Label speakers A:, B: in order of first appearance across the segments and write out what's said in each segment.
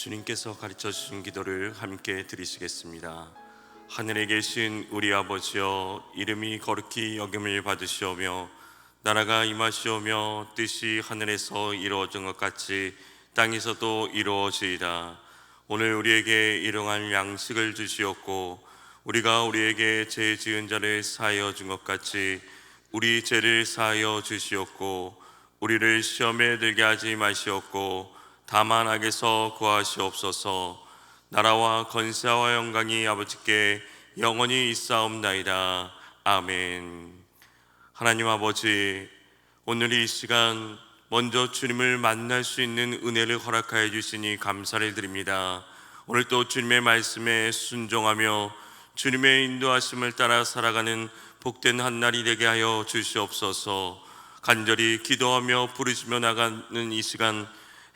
A: 주님께서 가르쳐 주신 기도를 함께 드리시겠습니다. 하늘에 계신 우리 아버지여, 이름이 거룩히 여김을 받으시오며 나라가 임하시오며 뜻이 하늘에서 이루어진 것 같이 땅에서도 이루어지이다. 오늘 우리에게 일용할 양식을 주시옵고 우리가 우리에게 죄 지은 자를 사하여 준 것 같이 우리 죄를 사하여 주시옵고 우리를 시험에 들게 하지 마시옵고 다만 악에서 구하시옵소서. 나라와 권세와 영광이 아버지께 영원히 있사옵나이다. 아멘. 하나님 아버지, 오늘 이 시간 먼저 주님을 만날 수 있는 은혜를 허락하여 주시니 감사를 드립니다. 오늘 또 주님의 말씀에 순종하며 주님의 인도하심을 따라 살아가는 복된 한날이 되게 하여 주시옵소서. 간절히 기도하며 부르짖며 나가는 이 시간,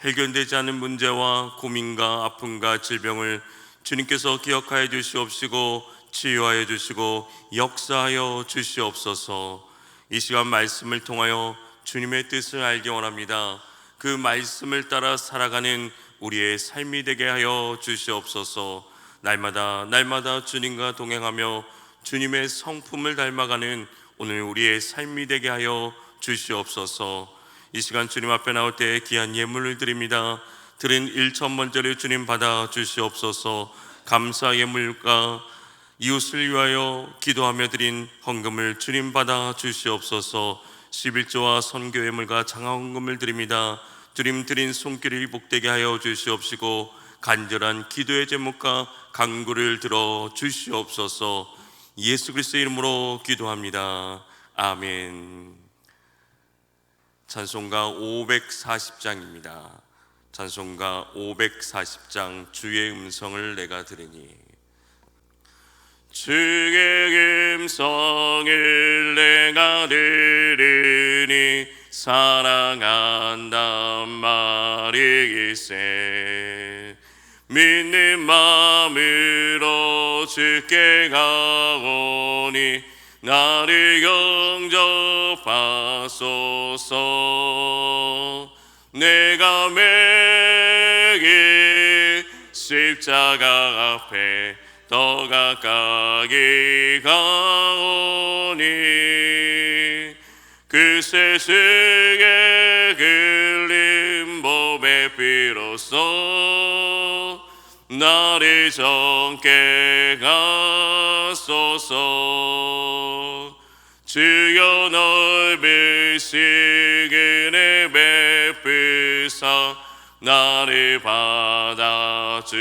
A: 해결되지 않은 문제와 고민과 아픔과 질병을 주님께서 기억하여 주시옵시고 치유하여 주시고 역사하여 주시옵소서. 이 시간 말씀을 통하여 주님의 뜻을 알기 원합니다. 그 말씀을 따라 살아가는 우리의 삶이 되게 하여 주시옵소서. 날마다 주님과 동행하며 주님의 성품을 닮아가는 오늘 우리의 삶이 되게 하여 주시옵소서. 이 시간 주님 앞에 나올 때 귀한 예물을 드립니다. 드린 1,000번째를 주님 받아 주시옵소서. 감사 예물과 이웃을 위하여 기도하며 드린 헌금을 주님 받아 주시옵소서. 11조와 선교 예물과 장화헌금을 드립니다. 주님 드린 손길이 복되게 하여 주시옵시고 간절한 기도의 제목과 간구를 들어 주시옵소서. 예수 그리스도의 이름으로 기도합니다. 아멘. 찬송가 540장입니다. 찬송가 540장 주의 음성을 내가 들으니. 주의 음성을 내가 들으니 사랑한단 말이세. 믿는 마음으로 주께 가오니 나를 영접하소서. 내가 매일 십자가 앞에 더 가까이 가오니 그 세상에 흘린 몸의 피로써 나를 정케 하소서. 주여 넓으신 은혜 베푸사 나를 받아주시고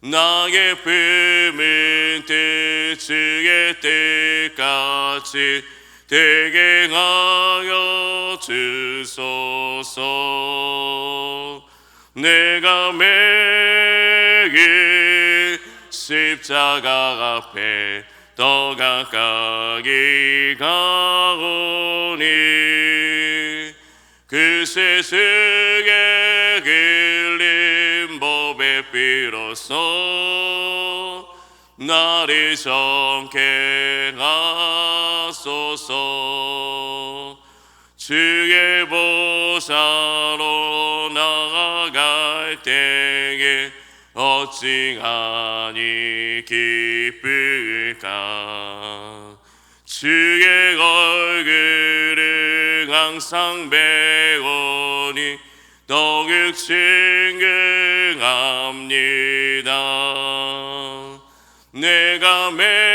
A: 나의 품은 뜻 주의 뜻같이 되게 하여 주소서. 내가 매일 십자가 앞에 더 가까이 가오니 그 세상에 흘린 몸의 피로써 나를 정케 하소서. 주의 보좌로 나아갈 때에 어찌하니 기쁠까. 주의 얼굴을 항상 배우니 더욱 친근합니다. 내가 매일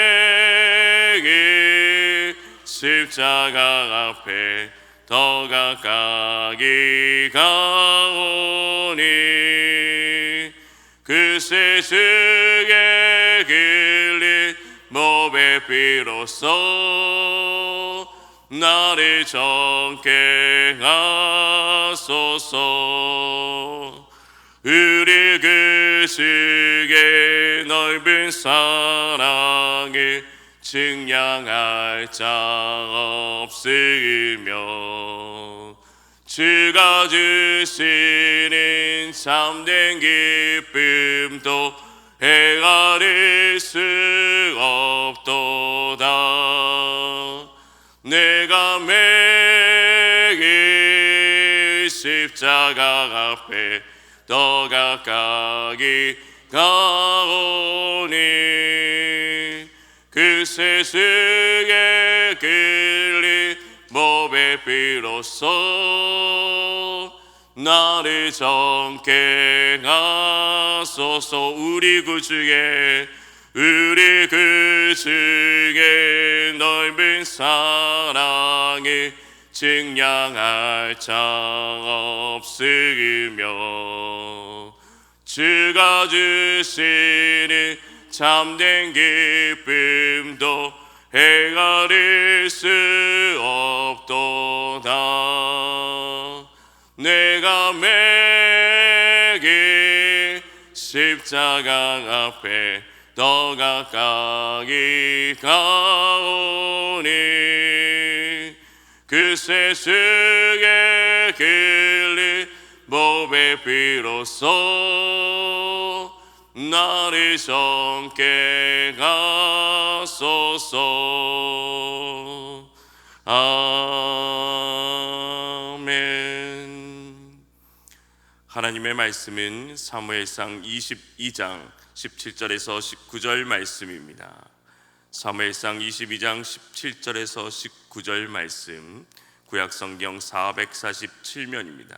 A: 십자가 앞에 더 가까이 가오니 그 세상에 흘린 몸의 피로써 나를 정케 하소서. 우리 그 주의 넓은 사랑을 증량할 자 없으며 주가 주시는 참된 기쁨도 헤아릴 수 없도다. 내가 매일 십자가 앞에 더 가까이 가오니 그 세상에 끌린 몸의 피로써 나를 정케 하소서. 우리 구주의 넓은 사랑이 증량할 자 없으며 주가 주시는 참된 기쁨도 헤아릴 수 없도다. 내가 매긴 십자가 앞에 더 가까이 가오니 그 세상에 길린 몸의 피로써 나를 정케 하소서. 아멘. 하나님의 말씀은 사무엘상 22장 17절에서 19절 말씀입니다. 사무엘상 22장 17절에서 19절 말씀, 구약성경 447면입니다.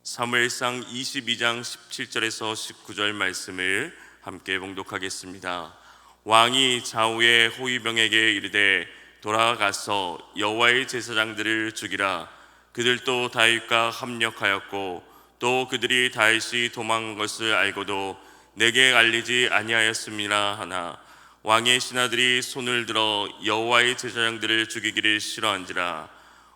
A: 사무엘상 22장 17절에서 19절 말씀을 함께 봉독하겠습니다. 왕이 좌우의 호위병에게 이르되 돌아가서 여호와의 제사장들을 죽이라. 그들도 다윗과 합력하였고 또 그들이 다윗이 도망한 것을 알고도 내게 알리지 아니하였음이라 하나 왕의 신하들이 손을 들어 여호와의 제사장들을 죽이기를 싫어한지라.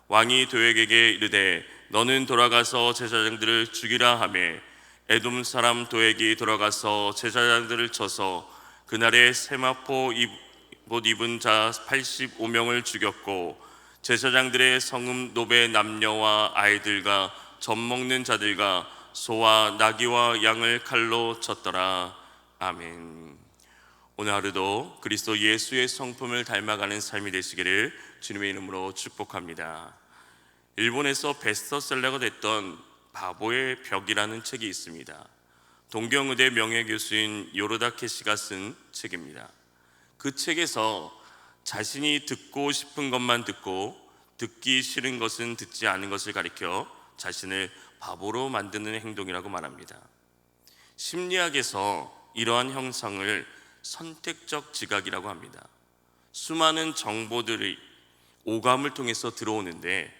A: 왕이 도액에게 이르되 너는 돌아가서 제사장들을 죽이라 하매 에돔 사람 도액이 돌아가서 제사장들을 쳐서 그날에 세마포 옷 입은 자 85명을 죽였고 제사장들의 성읍 노베 남녀와 아이들과 젖 먹는 자들과 소와 나귀와 양을 칼로 쳤더라. 아멘. 오늘 하루도 그리스도 예수의 성품을 닮아가는 삶이 되시기를 주님의 이름으로 축복합니다. 일본에서 베스트셀러가 됐던 바보의 벽이라는 책이 있습니다. 동경의대 명예교수인 요르다케 씨가 쓴 책입니다. 그 책에서 자신이 듣고 싶은 것만 듣고 듣기 싫은 것은 듣지 않은 것을 가리켜 자신을 바보로 만드는 행동이라고 말합니다. 심리학에서 이러한 형상을 선택적 지각이라고 합니다. 수많은 정보들이 오감을 통해서 들어오는데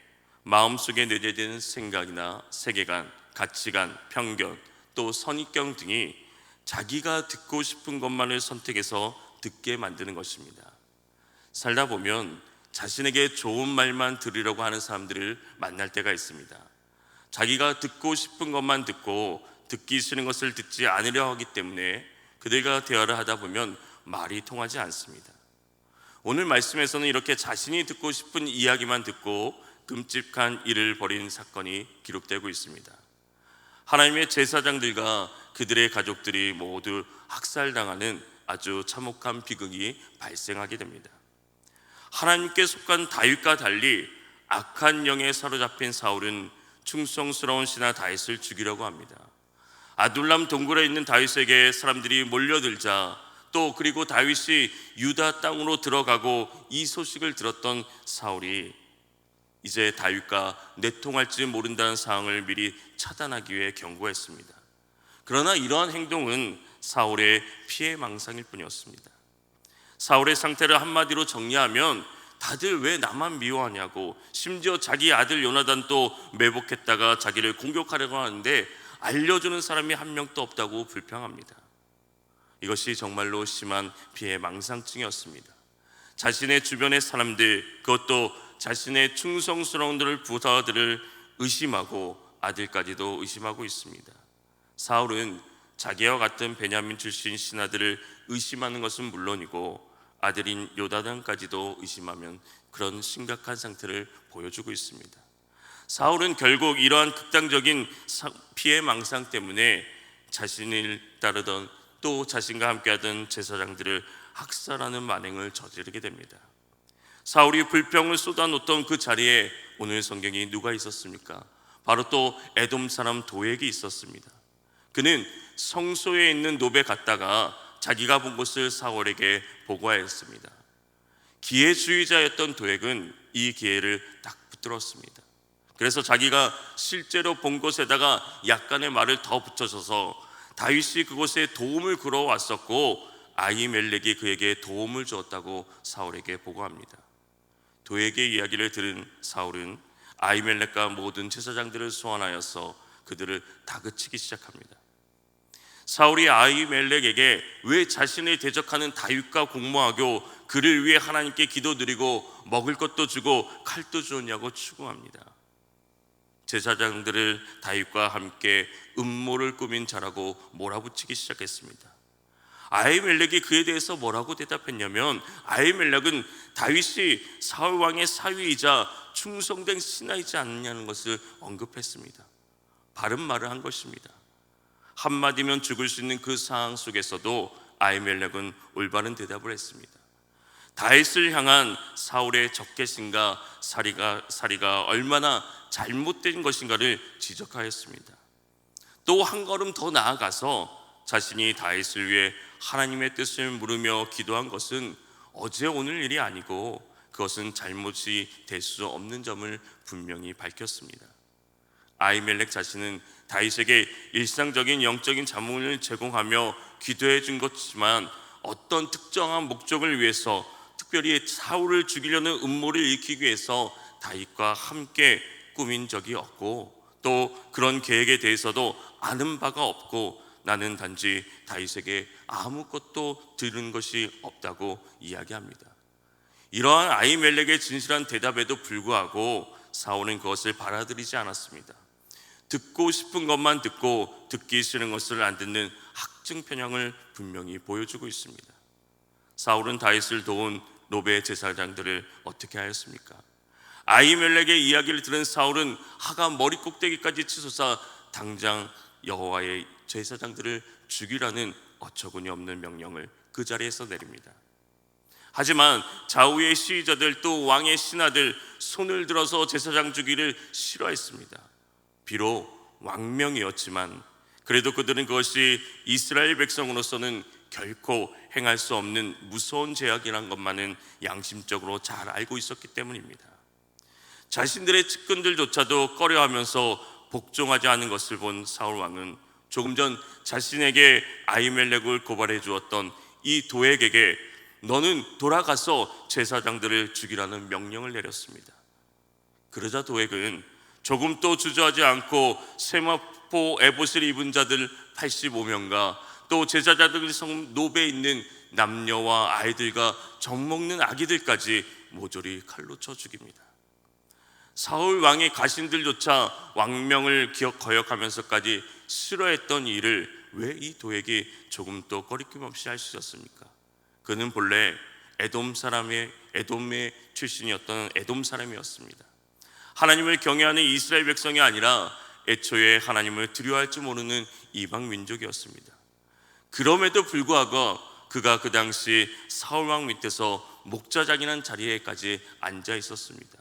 A: 마음속에 내재되는 생각이나 세계관, 가치관, 편견, 또 선입견 등이 자기가 듣고 싶은 것만을 선택해서 듣게 만드는 것입니다. 살다 보면 자신에게 좋은 말만 들으려고 하는 사람들을 만날 때가 있습니다. 자기가 듣고 싶은 것만 듣고 듣기 싫은 것을 듣지 않으려 하기 때문에 그들과 대화를 하다 보면 말이 통하지 않습니다. 오늘 말씀에서는 이렇게 자신이 듣고 싶은 이야기만 듣고 끔찍한 일을 벌인 사건이 기록되고 있습니다. 하나님의 제사장들과 그들의 가족들이 모두 학살당하는 아주 참혹한 비극이 발생하게 됩니다. 하나님께 속한 다윗과 달리 악한 영에 사로잡힌 사울은 충성스러운 신하 다윗을 죽이려고 합니다. 아둘람 동굴에 있는 다윗에게 사람들이 몰려들자 또 그리고 다윗이 유다 땅으로 들어가고 이 소식을 들었던 사울이 이제 다윗과 내통할지 모른다는 상황을 미리 차단하기 위해 경고했습니다. 그러나 이러한 행동은 사울의 피해망상일 뿐이었습니다. 사울의 상태를 한마디로 정리하면 다들 왜 나만 미워하냐고, 심지어 자기 아들 요나단도 매복했다가 자기를 공격하려고 하는데 알려주는 사람이 한 명도 없다고 불평합니다. 이것이 정말로 심한 피해망상증이었습니다. 자신의 주변의 사람들, 그것도 자신의 충성스러운 부하들을 의심하고 아들까지도 의심하고 있습니다. 사울은 자기와 같은 베냐민 출신 신하들을 의심하는 것은 물론이고 아들인 요나단까지도 의심하면 그런 심각한 상태를 보여주고 있습니다. 사울은 결국 이러한 극단적인 피해망상 때문에 자신을 따르던 또 자신과 함께하던 제사장들을 학살하는 만행을 저지르게 됩니다. 사울이 불평을 쏟아놓던 그 자리에 오늘 성경이 누가 있었습니까? 바로 또 에돔 사람 도액이 있었습니다. 그는 성소에 있는 노베에 갔다가 자기가 본 것을 사울에게 보고하였습니다. 기회주의자였던 도액은 이 기회를 딱 붙들었습니다. 그래서 자기가 실제로 본 곳에다가 약간의 말을 더 붙여줘서 다윗이 그곳에 도움을 구러왔었고 아히멜렉이 그에게 도움을 주었다고 사울에게 보고합니다. 도액의 이야기를 들은 사울은 아히멜렉과 모든 제사장들을 소환하여서 그들을 다그치기 시작합니다. 사울이 아히멜렉에게 왜 자신을 대적하는 다윗과 공모하고 그를 위해 하나님께 기도드리고 먹을 것도 주고 칼도 주었냐고 추궁합니다. 제사장들을 다윗과 함께 음모를 꾸민 자라고 몰아붙이기 시작했습니다. 아히멜렉이 그에 대해서 뭐라고 대답했냐면, 아히멜렉은 다윗이 사울 왕의 사위이자 충성된 신하이지 않느냐는 것을 언급했습니다. 바른 말을 한 것입니다. 한마디면 죽을 수 있는 그 상황 속에서도 아히멜렉은 올바른 대답을 했습니다. 다윗을 향한 사울의 적개심과 살이가 얼마나 잘못된 것인가를 지적하였습니다. 또 한 걸음 더 나아가서 자신이 다윗을 위해 하나님의 뜻을 물으며 기도한 것은 어제 오늘 일이 아니고 그것은 잘못이 될 수 없는 점을 분명히 밝혔습니다. 아히멜렉 자신은 다윗에게 일상적인 영적인 자문을 제공하며 기도해 준 것이지만 어떤 특정한 목적을 위해서, 특별히 사울을 죽이려는 음모를 일으키기 위해서 다윗과 함께 꾸민 적이 없고, 또 그런 계획에 대해서도 아는 바가 없고 나는 단지 다윗에게 아무것도 들은 것이 없다고 이야기합니다. 이러한 아히멜렉의 진실한 대답에도 불구하고 사울은 그것을 받아들이지 않았습니다. 듣고 싶은 것만 듣고 듣기 싫은 것을 안 듣는 학증 편향을 분명히 보여주고 있습니다. 사울은 다윗을 도운 노베 제사장들을 어떻게 하였습니까? 아히멜렉의 이야기를 들은 사울은 하가 머리 꼭대기까지 치솟아 당장 여호와의 제사장들을 죽이라는 어처구니 없는 명령을 그 자리에서 내립니다. 하지만 좌우의 시위자들 또 왕의 신하들 손을 들어서 제사장 죽이를 싫어했습니다. 비록 왕명이었지만 그래도 그들은 그것이 이스라엘 백성으로서는 결코 행할 수 없는 무서운 죄악이란 것만은 양심적으로 잘 알고 있었기 때문입니다. 자신들의 측근들조차도 꺼려하면서 복종하지 않은 것을 본 사울 왕은 조금 전 자신에게 아히멜렉을 고발해 주었던 이 도액에게 너는 돌아가서 제사장들을 죽이라는 명령을 내렸습니다. 그러자 도액은 조금도 주저하지 않고 세마포 에봇을 입은 자들 85명과 또 제사장들 성 노베에 있는 남녀와 아이들과 젖먹는 아기들까지 모조리 칼로 쳐 죽입니다. 사울 왕의 가신들조차 왕명을 거역하면서까지 싫어했던 일을 왜 이 도액이 조금도 꺼리낌 없이 할 수 있었습니까? 그는 본래 에돔의 출신이었던 에돔 사람이었습니다. 하나님을 경외하는 이스라엘 백성이 아니라 애초에 하나님을 두려워할 줄 모르는 이방 민족이었습니다. 그럼에도 불구하고 그가 그 당시 사울 왕 밑에서 목자장이라는 자리에까지 앉아 있었습니다.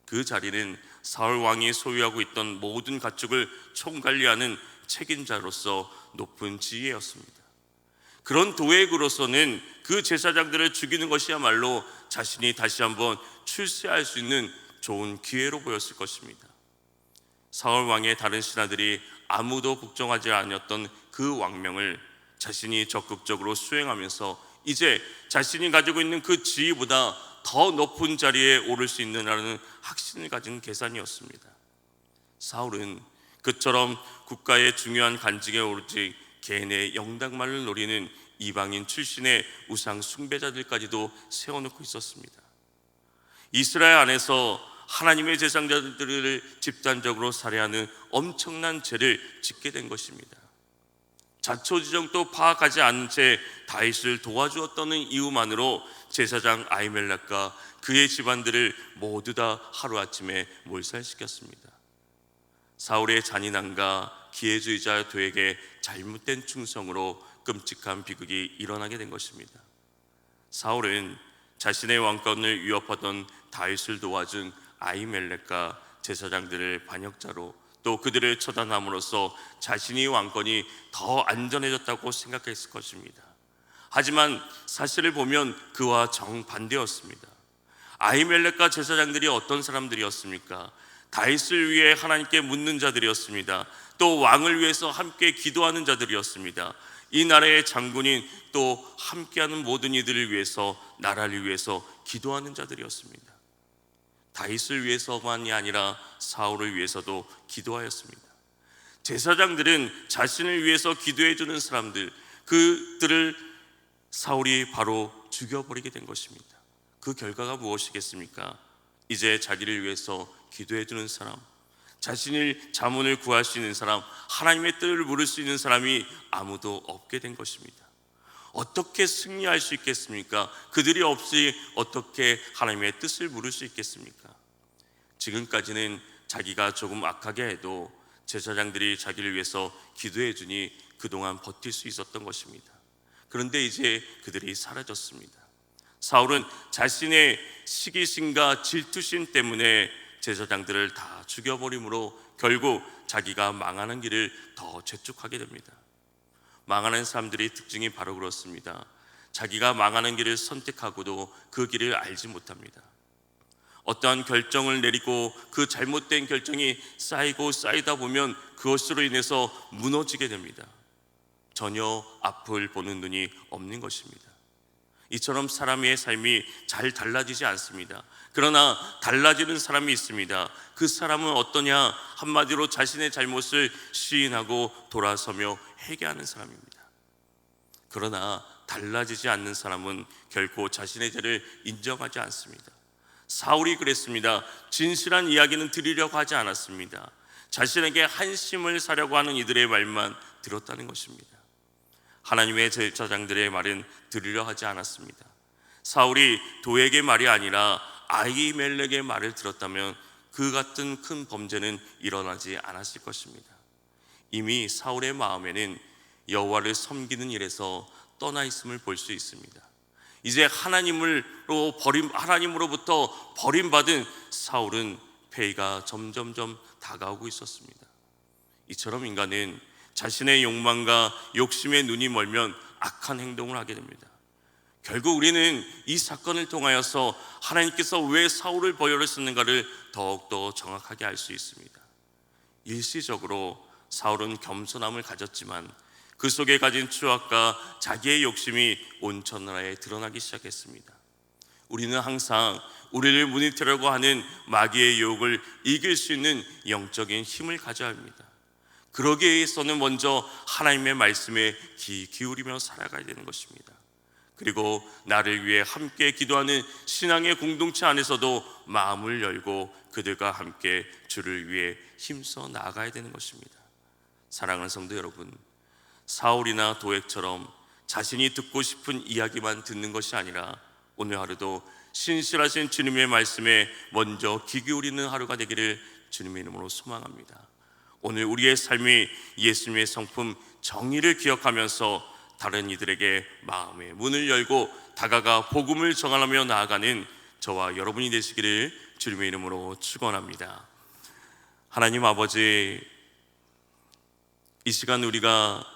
A: 그 자리는 사울 왕이 소유하고 있던 모든 가축을 총관리하는 책임자로서 높은 지위였습니다. 그런 도액으로서는 그 제사장들을 죽이는 것이야말로 자신이 다시 한번 출세할 수 있는 좋은 기회로 보였을 것입니다. 사울 왕의 다른 신하들이 아무도 복종하지 않았던 그 왕명을 자신이 적극적으로 수행하면서 이제 자신이 가지고 있는 그 지위보다 더 높은 자리에 오를 수 있느냐는 확신을 가진 계산이었습니다. 사울은 그처럼 국가의 중요한 간직에 오르지 개인의 영당만을 노리는 이방인 출신의 우상 숭배자들까지도 세워놓고 있었습니다. 이스라엘 안에서 하나님의 제사장들을 집단적으로 살해하는 엄청난 죄를 짓게 된 것입니다. 자초지종도 파악하지 않은 채 다윗을 도와주었다는 이유만으로 제사장 아히멜렉과 그의 집안들을 모두 다 하루아침에 몰살시켰습니다. 사울의 잔인함과 기회주의자 도에게 잘못된 충성으로 끔찍한 비극이 일어나게 된 것입니다. 사울은 자신의 왕권을 위협하던 다윗을 도와준 아히멜렉과 제사장들을 반역자로 또 그들을 처단함으로써 자신이 왕권이 더 안전해졌다고 생각했을 것입니다. 하지만 사실을 보면 그와 정반대였습니다. 아히멜렉과 제사장들이 어떤 사람들이었습니까? 다윗을 위해 하나님께 묻는 자들이었습니다. 또 왕을 위해서 함께 기도하는 자들이었습니다. 이 나라의 장군인 또 함께하는 모든 이들을 위해서, 나라를 위해서 기도하는 자들이었습니다. 다윗을 위해서만이 아니라 사울을 위해서도 기도하였습니다. 제사장들은 자신을 위해서 기도해 주는 사람들, 그들을 사울이 바로 죽여버리게 된 것입니다. 그 결과가 무엇이겠습니까? 이제 자기를 위해서 기도해 주는 사람, 자신의 자문을 구할 수 있는 사람, 하나님의 뜻을 물을 수 있는 사람이 아무도 없게 된 것입니다. 어떻게 승리할 수 있겠습니까? 그들이 없이 어떻게 하나님의 뜻을 물을 수 있겠습니까? 지금까지는 자기가 조금 악하게 해도 제사장들이 자기를 위해서 기도해 주니 그동안 버틸 수 있었던 것입니다. 그런데 이제 그들이 사라졌습니다. 사울은 자신의 시기심과 질투심 때문에 제사장들을 다 죽여버림으로 결국 자기가 망하는 길을 더 재촉하게 됩니다. 망하는 사람들의 특징이 바로 그렇습니다. 자기가 망하는 길을 선택하고도 그 길을 알지 못합니다. 어떠한 결정을 내리고 그 잘못된 결정이 쌓이고 쌓이다 보면 그것으로 인해서 무너지게 됩니다. 전혀 앞을 보는 눈이 없는 것입니다. 이처럼 사람의 삶이 잘 달라지지 않습니다. 그러나 달라지는 사람이 있습니다. 그 사람은 어떠냐? 한마디로 자신의 잘못을 시인하고 돌아서며 회개하는 사람입니다. 그러나 달라지지 않는 사람은 결코 자신의 죄를 인정하지 않습니다. 사울이 그랬습니다. 진실한 이야기는 들으려고 하지 않았습니다. 자신에게 한심을 사려고 하는 이들의 말만 들었다는 것입니다. 하나님의 제사장들의 말은 들으려 하지 않았습니다. 사울이 도액의 말이 아니라 아히멜렉의 말을 들었다면 그 같은 큰 범죄는 일어나지 않았을 것입니다. 이미 사울의 마음에는 여호와를 섬기는 일에서 떠나 있음을 볼 수 있습니다. 이제 하나님으로부터 버림받은 사울은 폐위가 점점점 다가오고 있었습니다. 이처럼 인간은 자신의 욕망과 욕심에 눈이 멀면 악한 행동을 하게 됩니다. 결국 우리는 이 사건을 통하여서 하나님께서 왜 사울을 벌여쓰는가를 더욱더 정확하게 알 수 있습니다. 일시적으로 사울은 겸손함을 가졌지만 그 속에 가진 추악과 자기의 욕심이 온 천하에 드러나기 시작했습니다. 우리는 항상 우리를 무너뜨리려고 하는 마귀의 유혹을 이길 수 있는 영적인 힘을 가져야 합니다. 그러기 위해서는 먼저 하나님의 말씀에 귀 기울이며 살아가야 되는 것입니다. 그리고 나를 위해 함께 기도하는 신앙의 공동체 안에서도 마음을 열고 그들과 함께 주를 위해 힘써 나아가야 되는 것입니다. 사랑하는 성도 여러분, 사울이나 도액처럼 자신이 듣고 싶은 이야기만 듣는 것이 아니라 오늘 하루도 신실하신 주님의 말씀에 먼저 귀 기울이는 하루가 되기를 주님의 이름으로 소망합니다. 오늘 우리의 삶이 예수님의 성품 정의를 기억하면서 다른 이들에게 마음의 문을 열고 다가가 복음을 전하며 나아가는 저와 여러분이 되시기를 주님의 이름으로 축원합니다. 하나님 아버지, 이 시간 우리가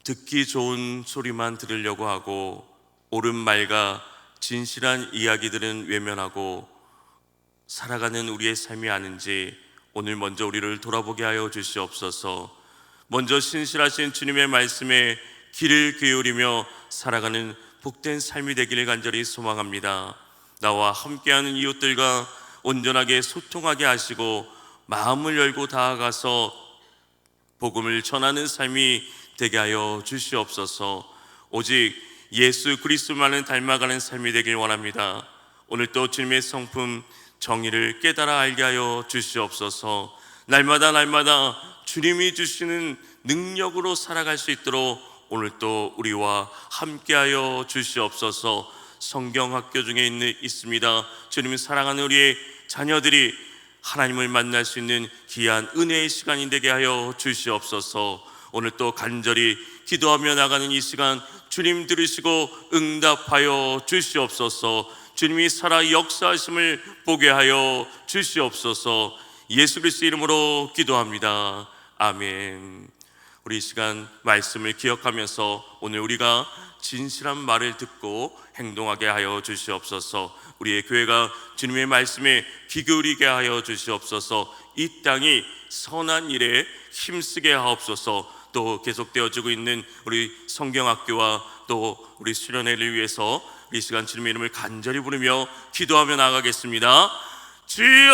A: 듣기 좋은 소리만 들으려고 하고 옳은 말과 진실한 이야기들은 외면하고 살아가는 우리의 삶이 아닌지 오늘 먼저 우리를 돌아보게 하여 주시옵소서. 먼저 신실하신 주님의 말씀에 귀를 기울이며 살아가는 복된 삶이 되기를 간절히 소망합니다. 나와 함께하는 이웃들과 온전하게 소통하게 하시고 마음을 열고 다가가서 복음을 전하는 삶이 되게 하여 주시옵소서. 오직 예수 그리스도만을 닮아가는 삶이 되길 원합니다. 오늘 또 주님의 성품 정의를 깨달아 알게 하여 주시옵소서. 날마다 주님이 주시는 능력으로 살아갈 수 있도록 오늘 또 우리와 함께하여 주시옵소서. 성경학교 중에 있습니다. 주님을 사랑하는 우리의 자녀들이 하나님을 만날 수 있는 귀한 은혜의 시간이 되게 하여 주시옵소서. 오늘 또 간절히 기도하며 나가는 이 시간 주님 들으시고 응답하여 주시옵소서. 주님이 살아 역사하심을 보게 하여 주시옵소서. 예수 그리스도 이름으로 기도합니다. 아멘. 우리 이 시간 말씀을 기억하면서 오늘 우리가 진실한 말을 듣고 행동하게 하여 주시옵소서. 우리의 교회가 주님의 말씀에 귀 기울이게 하여 주시옵소서. 이 땅이 선한 일에 힘쓰게 하옵소서. 또 계속되어지고 있는 우리 성경학교와 또 우리 수련회를 위해서 이 시간 주님의 이름을 간절히 부르며 기도하며 나아가겠습니다. 주여!